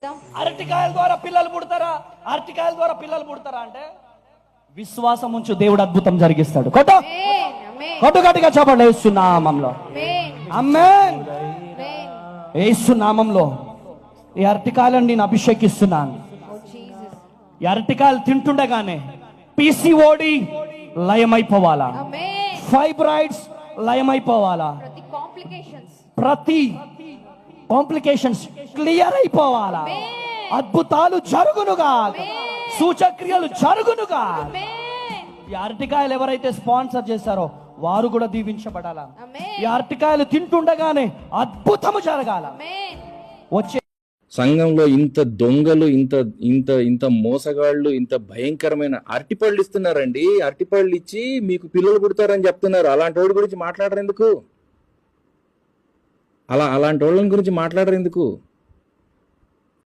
అరటికాయల ద్వారా పిల్లలు పుడతారా? అరటికాయల ద్వారా పిల్లలు పుడతారా అంటే విశ్వాసం ఉంచు, దేవుడు అద్భుతం జరిగిస్తాడు. కొట్టు కొట్టు గట్టిగా చెప్పండి. యేసు నామములో ఆమేన్. యేసు నామములో ఈ అరటికాయలను నేను అభిషేకిస్తున్నాను. ఈ అరటికాయలు తింటుండగానే పిసిఓడి లయమైపోవాలా, ఫైబ్రాయిడ్స్ లయమైపోవాలా, ప్రతి కాంప్లికేషన్స్ క్లియర్ అయిపోవాలా, అద్భుతాలు జరుగునుగా, సూచక్రియలు జరుగునుగా. ఈ అరటికాయలు ఎవరైతే స్పాన్సర్ చేశారో వారు కూడా దీవించబడాలా. ఈ అరటికాయలు తింటుండగానే అద్భుతము జరగాల. వచ్చే సంఘంలో ఇంత దొంగలు, ఇంత ఇంత ఇంత మోసగాళ్ళు, ఇంత భయంకరమైన అరటిపళ్ళు ఇస్తున్నారండి. అరటిపళ్ళు ఇచ్చి మీకు పిల్లలు పుడతారని చెప్తున్నారు. అలాంటి వాడి గురించి మాట్లాడరు ఎందుకు? అలాంటి వాళ్ళని గురించి మాట్లాడరు ఎందుకు?